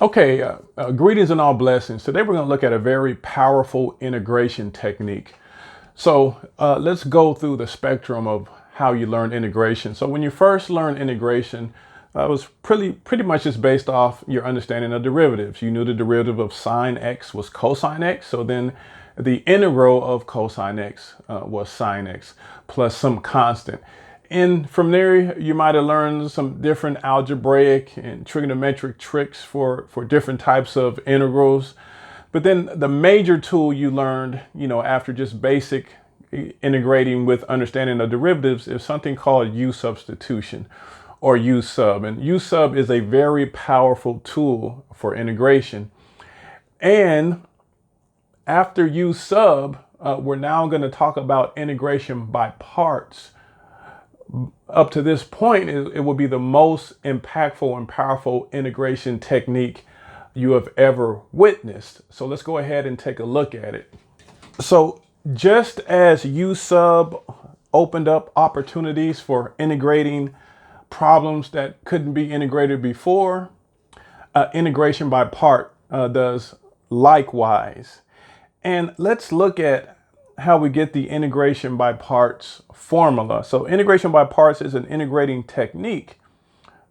Okay, greetings and all blessings. Today we're going to look at a very powerful integration technique. So let's go through the spectrum of how you learn integration. So when you first learn integration, it was pretty much just based off your understanding of derivatives. You knew the derivative of sine x was cosine x. So then the integral of cosine x was sine x plus some constant. And from there, you might have learned some different algebraic and trigonometric tricks for different types of integrals. But then the major tool you learned, after just basic integrating with understanding of derivatives is something called U substitution or U sub. And U sub is a very powerful tool for integration. And after U sub, we're now going to talk about integration by parts. Up to this point, it will be the most impactful and powerful integration technique you have ever witnessed. So let's go ahead and take a look at it. So just as U sub opened up opportunities for integrating problems that couldn't be integrated before, integration by part does likewise. And let's look at how we get the integration by parts formula. So integration by parts is an integrating technique,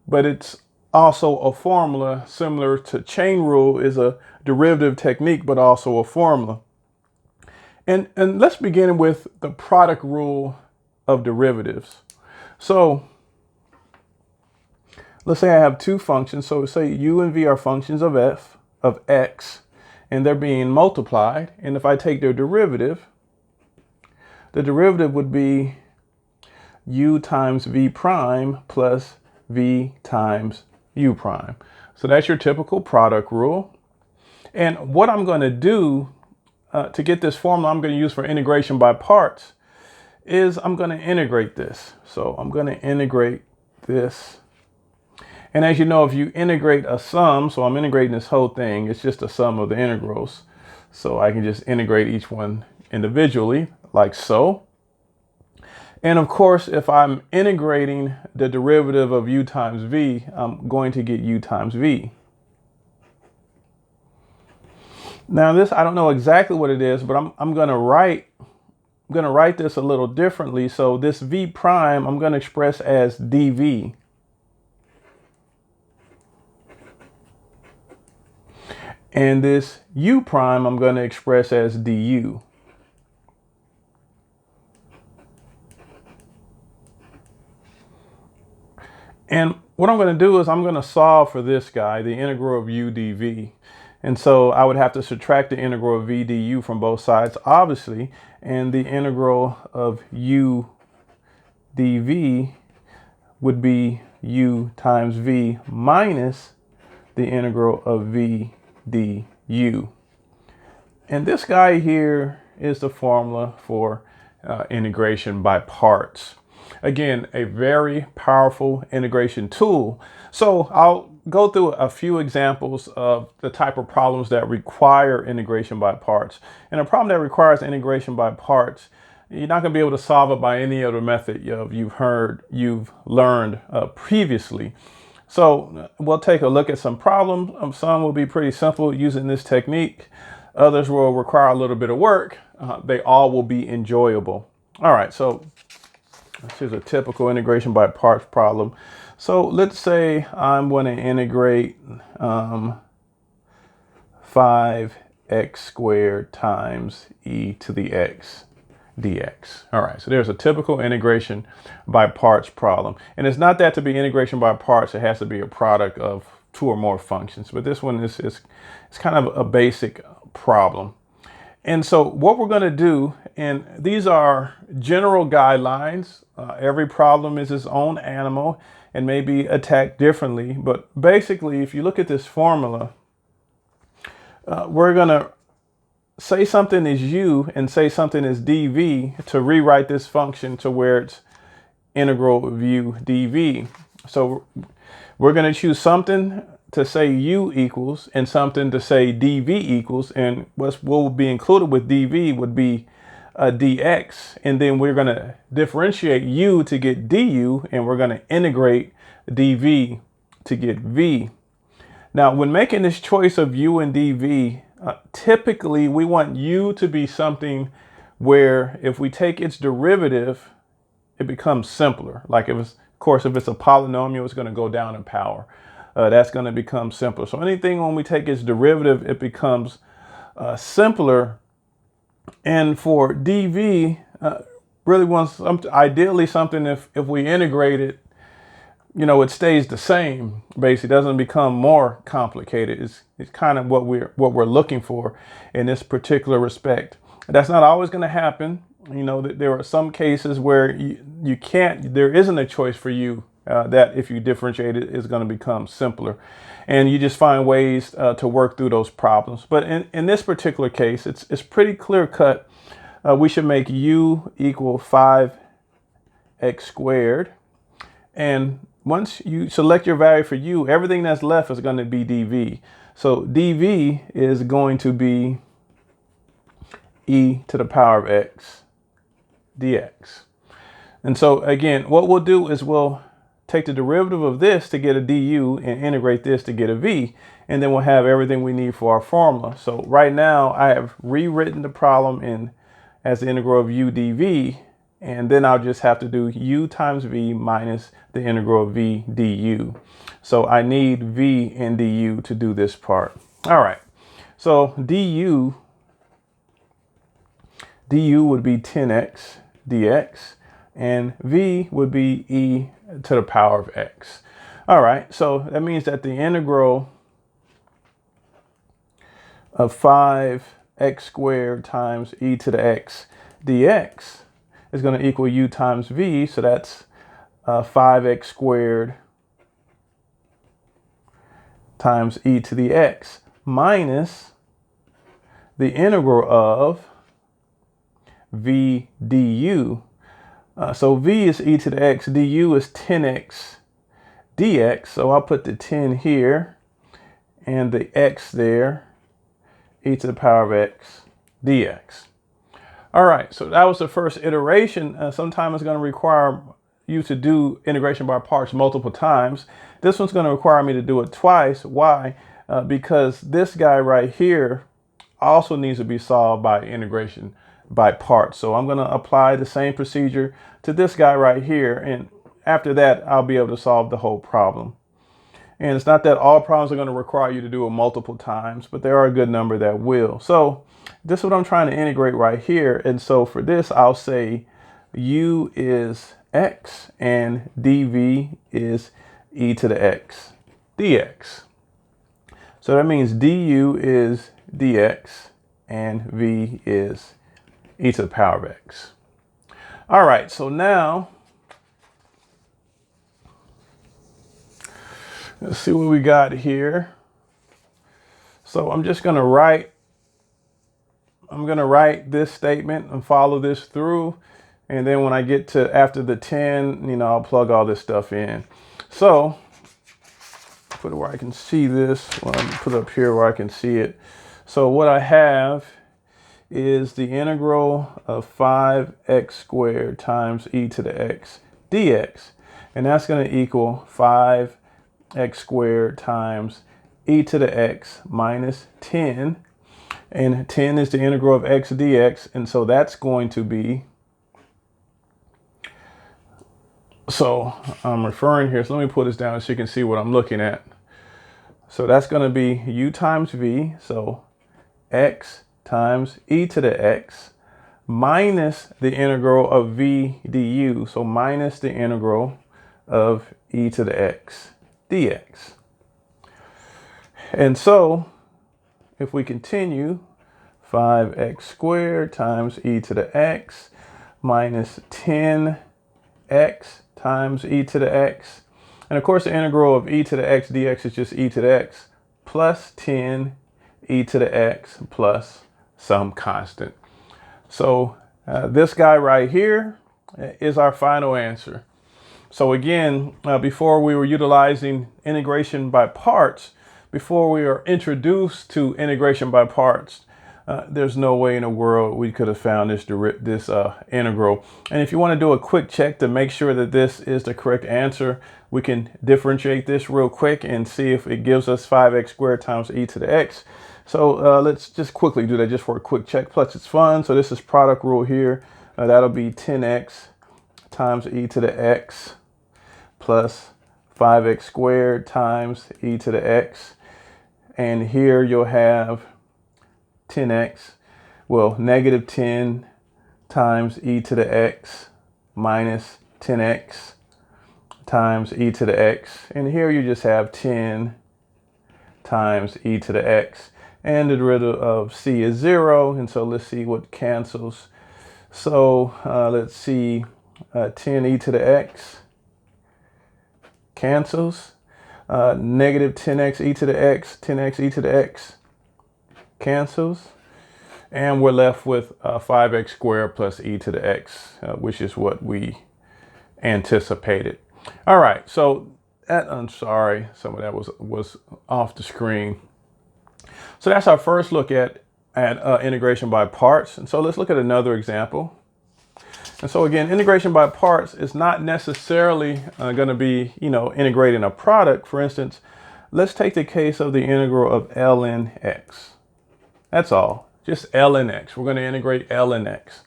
but it's also a formula similar to chain rule is a derivative technique, but also a formula. And let's begin with the product rule of derivatives. So let's say I have two functions. So say u and v are functions of f of x, and they're being multiplied. And if I take their derivative, the derivative would be u times v prime plus v times u prime. So that's your typical product rule. And what I'm going to do to get this formula I'm going to use for integration by parts is I'm going to integrate this. So I'm going to integrate this. And as you know, if you integrate a sum, so I'm integrating this whole thing, it's just a sum of the integrals. So I can just integrate each one individually, like so. And of course, if I'm integrating the derivative of u times v, I'm going to get u times v. Now this, I don't know exactly what it is, but I'm going to write this a little differently. So this v prime, I'm going to express as dv. And this u prime, I'm going to express as du. And what I'm going to do is I'm going to solve for this guy, the integral of u dv. And so I would have to subtract the integral of v du from both sides, obviously. And the integral of u dv would be u times v minus the integral of v du. And this guy here is the formula for integration by parts. Again, a very powerful integration tool. So I'll go through a few examples of the type of problems that require integration by parts. And a problem that requires integration by parts, you're not going to be able to solve it by any other method you've learned previously. So we'll take a look at some problems. Some will be pretty simple using this technique. Others will require a little bit of work. They all will be enjoyable. All right, so here's a typical integration by parts problem. So let's say I'm going to integrate 5x squared times e to the x dx. All right, so there's a typical integration by parts problem. And it's not that to be integration by parts, it has to be a product of two or more functions. But this one is kind of a basic problem. And so what we're going to do, and these are general guidelines. Every problem is its own animal and may be attacked differently. But basically, if you look at this formula, we're going to say something is u and say something is dv to rewrite this function to where it's integral of u dv. So we're going to choose something to say u equals and something to say dv equals. And what will be included with dv would be dx. And then we're going to differentiate u to get du, and we're going to integrate dv to get v. Now, when making this choice of u and dv, typically we want u to be something where if we take its derivative, it becomes simpler. Like if it's, of course, if it's a polynomial, it's going to go down in power. That's going to become simpler. So anything when we take its derivative, it becomes simpler. And for dv, really wants ideally something if we integrate it, it stays the same. Basically, it doesn't become more complicated. It's kind of what we're looking for in this particular respect. That's not always going to happen. There are some cases where you can't. There isn't a choice for you that if you differentiate it is going to become simpler, and you just find ways to work through those problems. But in this particular case, it's pretty clear cut. We should make u equal 5x squared, and once you select your value for u, everything that's left is going to be dv. So dv is going to be e to the power of x dx. And so again, what we'll do is we'll take the derivative of this to get a du and integrate this to get a v, and then we'll have everything we need for our formula. So right now I have rewritten the problem as the integral of u dv, and then I'll just have to do u times v minus the integral of v du. So I need v and du to do this part. All right, so du would be 10x dx, and v would be e to the power of x. All right, so that means that the integral of 5x squared times e to the x dx is going to equal u times v. So that's 5x squared times e to the x minus the integral of v du. So v is e to the x, du is 10x dx. So I'll put the 10 here and the x there, e to the power of x dx. All right, so that was the first iteration. Sometimes it's going to require you to do integration by parts multiple times. This one's going to require me to do it twice. Why? Because this guy right here also needs to be solved by integration by parts. So I'm going to apply the same procedure to this guy right here, and after that I'll be able to solve the whole problem. And it's not that all problems are going to require you to do it multiple times, but there are a good number that will. So this is what I'm trying to integrate right here. And so for this, I'll say u is x and dv is e to the x dx. So that means du is dx and v is e to the power of x. All right, so now let's see what we got here. So I'm just going to write this statement and follow this through. And then when I get to after the 10, I'll plug all this stuff in. So put it where I can see this. Well, put it up here where I can see it. So what I have is the integral of 5x squared times e to the x dx. And that's going to equal 5x squared times e to the x minus 10. And 10 is the integral of x dx. And so that's going to be, so I'm referring here. So let me put this down so you can see what I'm looking at. So that's going to be u times v. So x times e to the x minus the integral of v du. So minus the integral of e to the x dx. And so if we continue, 5x squared times e to the x minus 10x times e to the x. And of course, the integral of e to the x dx is just e to the x plus 10 e to the x plus some constant. So this guy right here is our final answer. So again, before we were utilizing integration by parts, before we were introduced to integration by parts, there's no way in the world we could have found this integral. And if you want to do a quick check to make sure that this is the correct answer, we can differentiate this real quick and see if it gives us 5x squared times e to the x. So let's just quickly do that just for a quick check. Plus it's fun. So this is product rule here. That'll be 10x times e to the x plus 5x squared times e to the x. And here you'll have 10x, well, negative 10 times e to the x minus 10x times e to the x. And here you just have 10 times e to the x. And the derivative of c is 0. And so let's see what cancels. So let's see, 10 e to the x cancels. Negative 10x e to the x, 10x e to the x cancels. And we're left with 5x squared plus e to the x, which is what we anticipated. All right, so I'm sorry, some of that was off the screen. So that's our first look at integration by parts. And so let's look at another example. And so again, integration by parts is not necessarily going to be, integrating a product. For instance, let's take the case of the integral of ln x. That's all, just ln x. We're going to integrate ln x.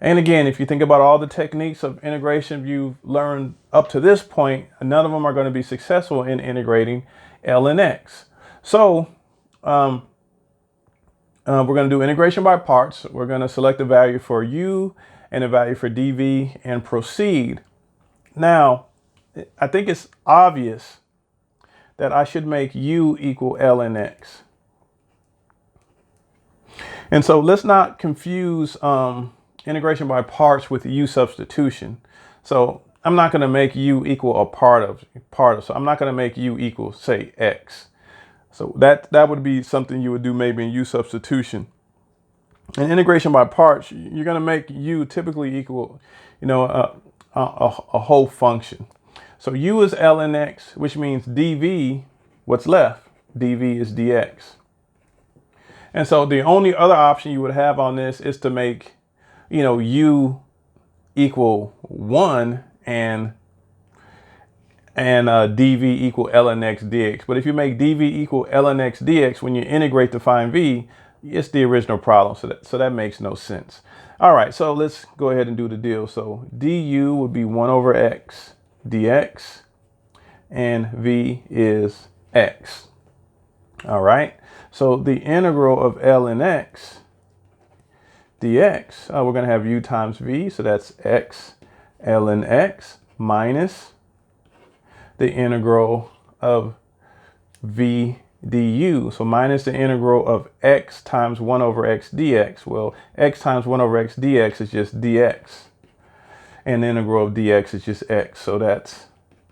And again, if you think about all the techniques of integration you've learned up to this point, none of them are going to be successful in integrating ln x. So we're going to do integration by parts. We're going to select a value for u and a value for dv and proceed. Now, I think it's obvious that I should make u equal ln x. And so let's not confuse integration by parts with u substitution. So I'm not going to make u equal a part of. So I'm not going to make u equal, say, x. So that would be something you would do maybe in u substitution. In integration by parts, you're going to make u typically equal, a whole function. So u is ln x, which means dv, what's left? dv is dx. And so the only other option you would have on this is to make, u equal 1 and dv equal ln x dx. But if you make dv equal ln x dx, when you integrate to find v, it's the original problem. So that makes no sense. All right, so let's go ahead and do the deal. So du would be 1 over x dx, and v is x. All right, so the integral of ln x dx, we're going to have u times v, so that's x ln x minus the integral of v du. So minus the integral of x times 1 over x dx. Well, x times 1 over x dx is just dx. And the integral of dx is just x. So that's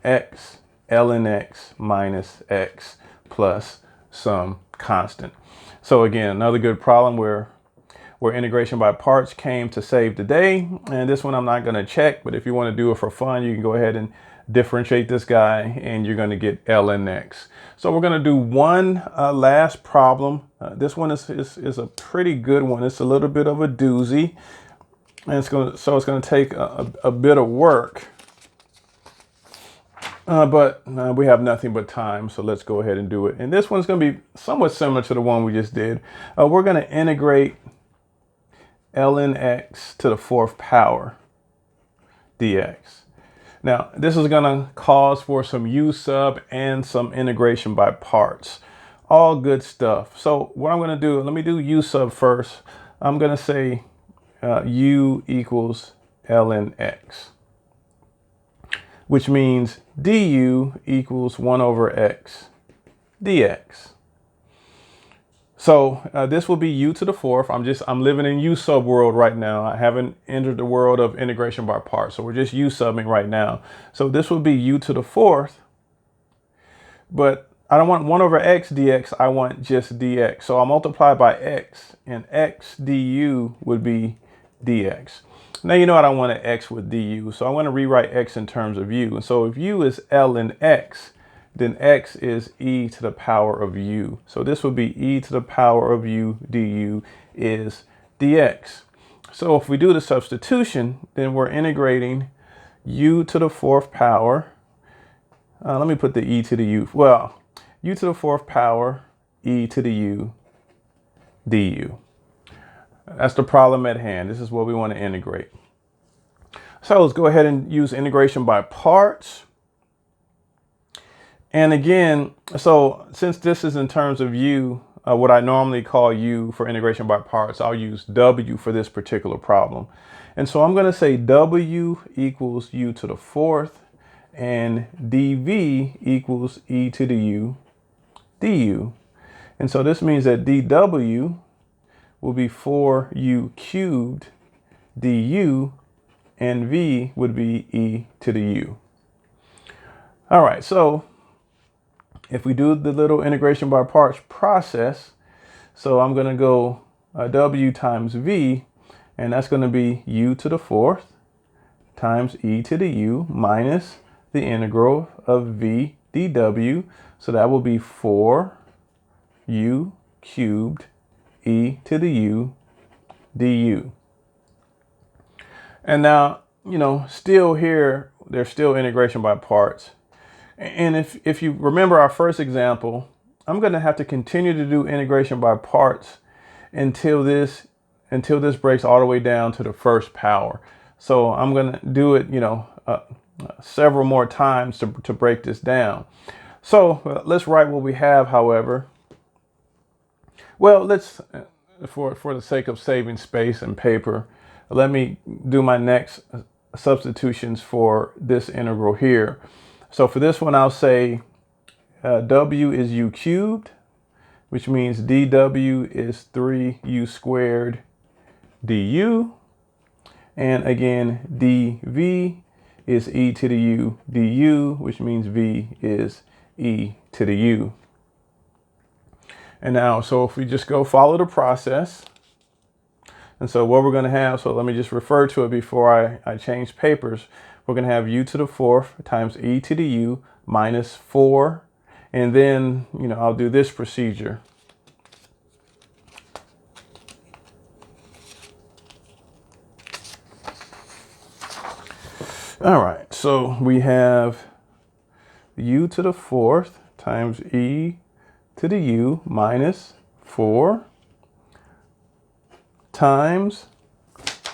x ln x minus x plus some constant. So again, another good problem where integration by parts came to save the day. And this one I'm not going to check, but if you want to do it for fun, you can go ahead and differentiate this guy and you're going to get ln x. So we're going to do one last problem. This one is a pretty good one. It's a little bit of a doozy, and it's going to take a bit of work. But we have nothing but time, so let's go ahead and do it. And this one's going to be somewhat similar to the one we just did. We're going to integrate ln x to the 4th power dx. Now, this is going to cause for some u sub and some integration by parts. All good stuff. So what I'm going to do, let me do u sub first. I'm going to say u equals ln x, which means du equals 1 over x dx. So this will be u to the 4th. I'm living in u sub world right now. I haven't entered the world of integration by parts. So we're just u subbing right now. So this will be u to the 4th. But I don't want 1 over x dx. I want just dx. So I'll multiply by x, and x du would be dx. Now you know I don't want an x with du. So I want to rewrite x in terms of u. And so if u is ln x then x is e to the power of u. So this would be e to the power of u du is dx. So if we do the substitution, then we're integrating u to the fourth power. Let me put the e to the u. Well, u to the fourth power e to the u du. That's the problem at hand. This is what we want to integrate. So let's go ahead and use integration by parts. And again, so since this is in terms of u, what I normally call u for integration by parts, I'll use w for this particular problem. And so I'm going to say w equals u to the fourth and dv equals e to the u du. And so this means that dw will be 4u cubed du, and v would be e to the u. All right, so if we do the little integration by parts process, so I'm going to go w times v, and that's going to be u to the fourth times e to the u minus the integral of v dw. So that will be 4u cubed e to the u du. And now, still here, there's still integration by parts. And if you remember our first example, I'm going to have to continue to do integration by parts until this breaks all the way down to the first power. So I'm going to do it, several more times to break this down. So let's write what we have, however. Well, let's, for the sake of saving space and paper, let me do my next substitutions for this integral here. So for this one, I'll say w is u cubed, which means dw is 3u squared du. And again, dv is e to the u du, which means v is e to the u. And now, so if we just go follow the process, and so what we're going to have, so let me just refer to it before I change papers. We're going to have u to the fourth times e to the u minus 4. And then, I'll do this procedure. All right, so we have u to the fourth times e to the u minus 4 times,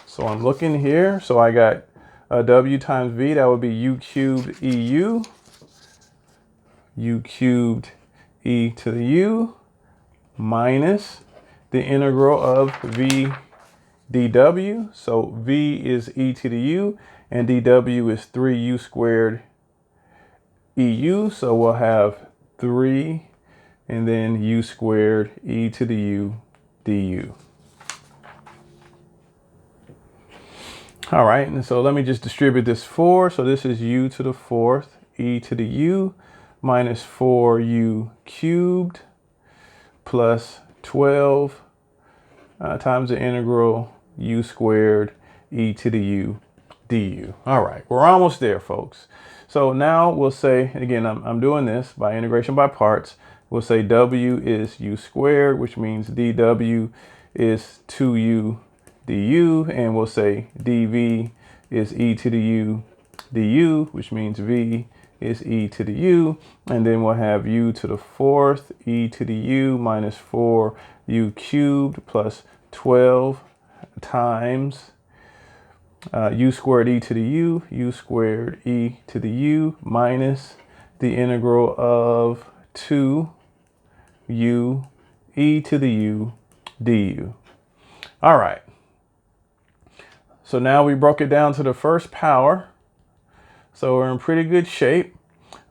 so I'm looking here, so I got w times v, that would be u cubed u cubed e to the u minus the integral of v dw. So v is e to the u and dw is 3u squared eu. So we'll have 3 and then u squared e to the u du. All right, and so let me just distribute this 4. So this is u to the fourth e to the u minus 4u cubed plus 12 times the integral u squared e to the u du. All right, we're almost there, folks. So now we'll say, again, I'm doing this by integration by parts. We'll say w is u squared, which means dw is 2u du, and we'll say dv is e to the u du, which means v is e to the u, and then we'll have u to the fourth e to the u minus 4u cubed plus 12 times u squared e to the u squared e to the u minus the integral of 2u e to the u du. All right. So now we broke it down to the first power. So we're in pretty good shape.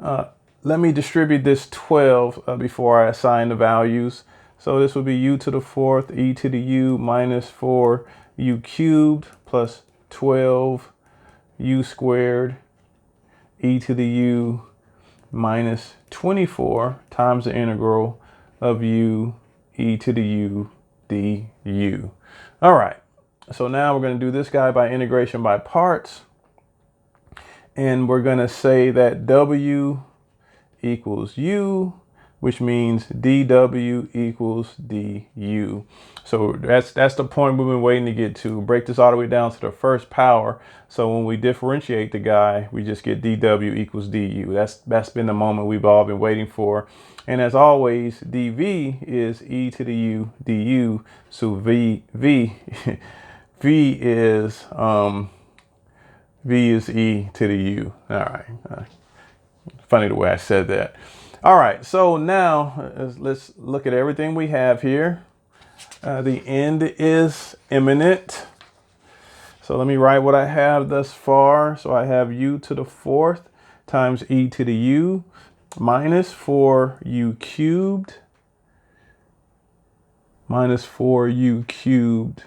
Let me distribute this 12 before I assign the values. So this would be u to the fourth e to the u minus 4u cubed plus 12u squared e to the u minus 24 times the integral of u e to the u du. All right. So now we're going to do this guy by integration by parts. And we're going to say that w equals u, which means dw equals du. So that's the point we've been waiting to get to. Break this all the way down to the first power. So when we differentiate the guy, we just get dw equals du. That's been the moment we've all been waiting for. And as always, dv is e to the u du. So v is e to the u. All right. Funny the way I said that. All right, so now let's look at everything we have here. The end is imminent. So let me write what I have thus far. So I have u to the fourth times e to the u minus 4u cubed minus 4u cubed.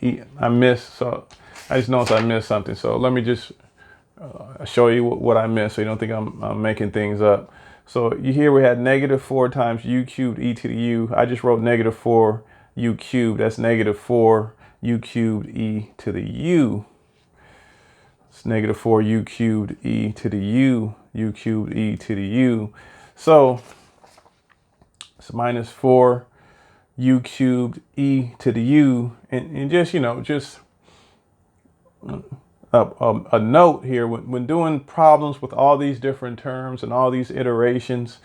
I just noticed I missed something. So let me just show you what I missed so you don't think I'm making things up. So here we had negative 4 times u cubed e to the u. I just wrote negative 4 u cubed. That's negative 4 u cubed e to the u. It's negative 4 u cubed e to the u cubed e to the u. So it's minus 4 u cubed e to the u. And just, just a note here, when doing problems with all these different terms and all these iterations,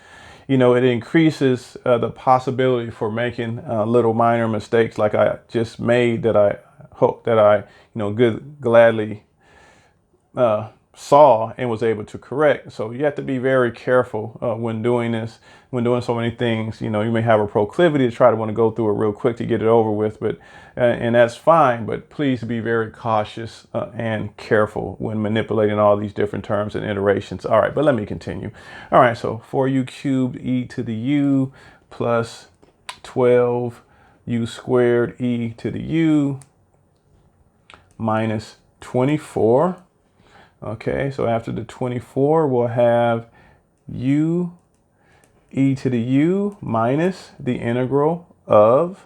it increases the possibility for making little minor mistakes like I just made, that I hope that I gladly saw and was able to correct. So you have to be very careful when doing this, when doing so many things. You may have a proclivity to try to want to go through it real quick to get it over with, but and that's fine, but please be very cautious and careful when manipulating all these different terms and iterations. All right, but let me continue. All right, so 4u cubed e to the u plus 12u squared e to the u minus 24. Okay, so after the 24, we'll have u e to the u minus the integral of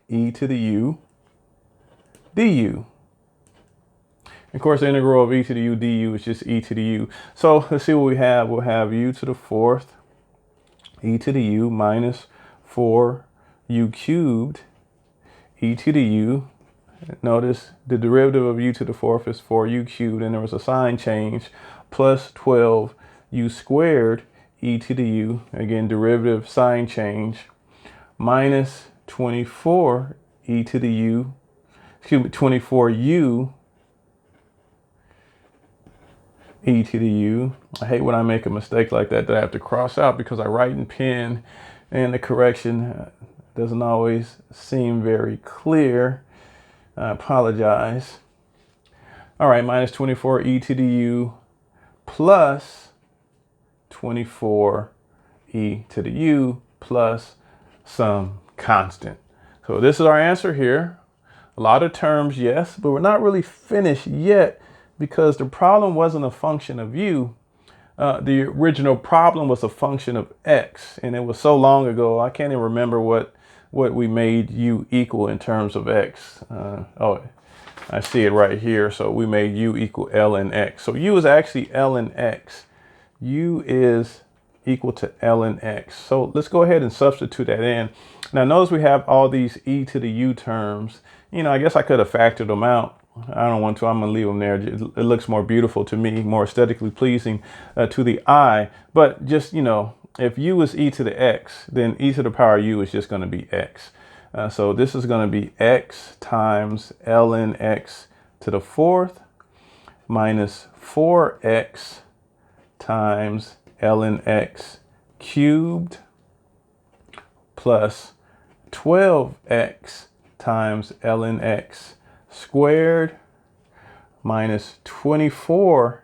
e to the u du. Of course, the integral of e to the u du is just e to the u. So let's see what we have. We'll have u to the fourth e to the u minus 4u cubed e to the u. Notice the derivative of u to the fourth is 4u cubed, and there was a sign change, plus 12u squared e to the u, again derivative sign change, minus 24 e to the u, 24u e to the u. I hate when I make a mistake like that I have to cross out because I write in pen and the correction doesn't always seem very clear. I apologize. All right, minus 24 e to the u plus 24 e to the u plus some constant. So this is our answer here. A lot of terms, yes, but we're not really finished yet because the problem wasn't a function of u. The original problem was a function of x, and it was so long ago, I can't even remember what we made u equal in terms of x. Oh, I see it right here. So we made u equal ln x. So u is actually ln x. U is equal to ln x. So let's go ahead and substitute that in. Now notice we have all these e to the u terms. I guess I could have factored them out. I don't want to. I'm going to leave them there. It looks more beautiful to me, more aesthetically pleasing to the eye. But just, if u is e to the x, then e to the power u is just going to be x. So this is going to be x times ln x to the fourth minus 4x times ln x cubed plus 12x times ln x squared minus 24x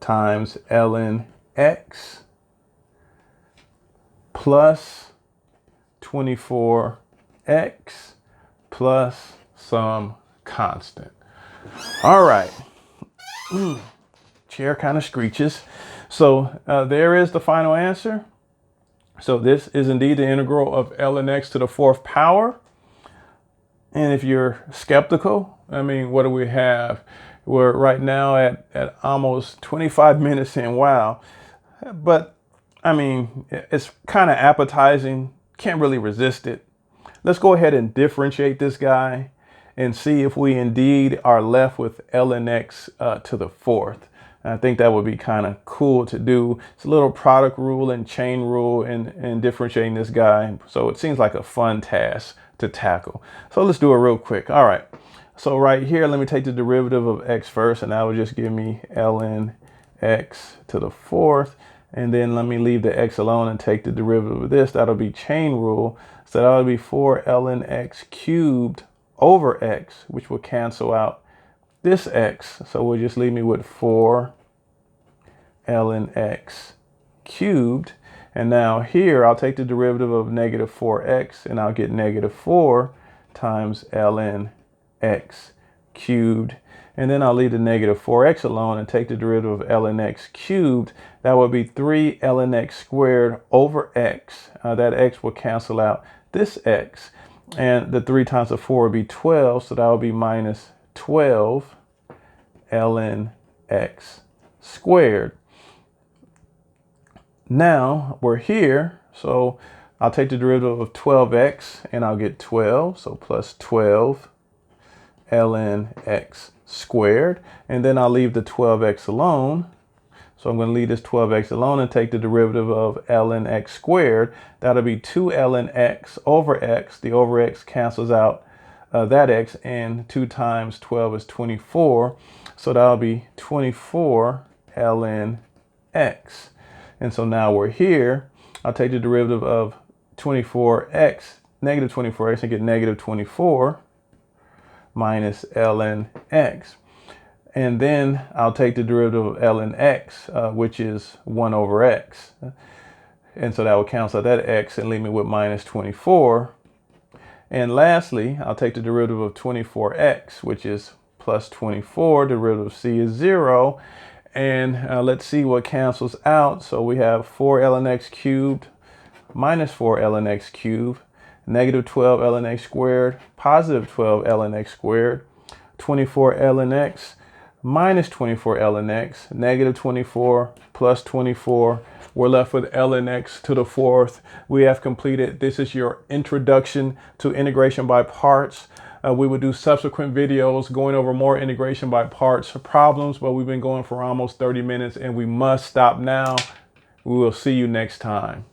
times ln x plus 24x plus some constant. All right. Chair kind of screeches. So there is the final answer. So this is indeed the integral of ln x to the fourth power. And if you're skeptical, what do we have? We're right now at almost 25 minutes in. Wow. But I mean, it's kind of appetizing. Can't really resist it. Let's go ahead and differentiate this guy and see if we indeed are left with ln x to the fourth. And I think that would be kind of cool to do. It's a little product rule and chain rule and differentiating this guy. So it seems like a fun task to tackle. So let's do it real quick. All right. So right here, let me take the derivative of x first, and that would just give me ln x to the fourth. And then let me leave the x alone and take the derivative of this. That'll be chain rule. So that'll be 4 ln x cubed over x, which will cancel out this x. So we'll just leave me with 4 ln x cubed. And now here, I'll take the derivative of negative 4x, and I'll get negative 4 times ln x cubed. And then I'll leave the negative 4x alone and take the derivative of ln x cubed. That would be 3 ln x squared over x. That x will cancel out this x. And the 3 times the 4 would be 12. So that would be minus 12 ln x squared. Now we're here. So I'll take the derivative of 12x and I'll get 12. So plus 12 ln x squared. And then I'll leave the 12x alone. So I'm going to leave this 12x alone and take the derivative of ln x squared. That'll be 2 ln x over x. The over x cancels out that x, and 2 times 12 is 24. So that'll be 24 ln x. And so now we're here. I'll take the derivative of 24x, negative 24x, and get negative 24 minus ln x. And then I'll take the derivative of ln x, which is 1 over x. And so that will cancel out that x and leave me with minus 24. And lastly, I'll take the derivative of 24x, which is plus 24. Derivative of c is 0. And let's see what cancels out. So we have 4 ln x cubed minus 4 ln x cubed, negative 12 ln x squared, positive 12 ln x squared, 24 ln x minus 24 ln x, negative 24 plus 24. We're left with ln x to the fourth. We have completed. This is your introduction to integration by parts. We will do subsequent videos going over more integration by parts problems, but we've been going for almost 30 minutes and we must stop now. We will see you next time.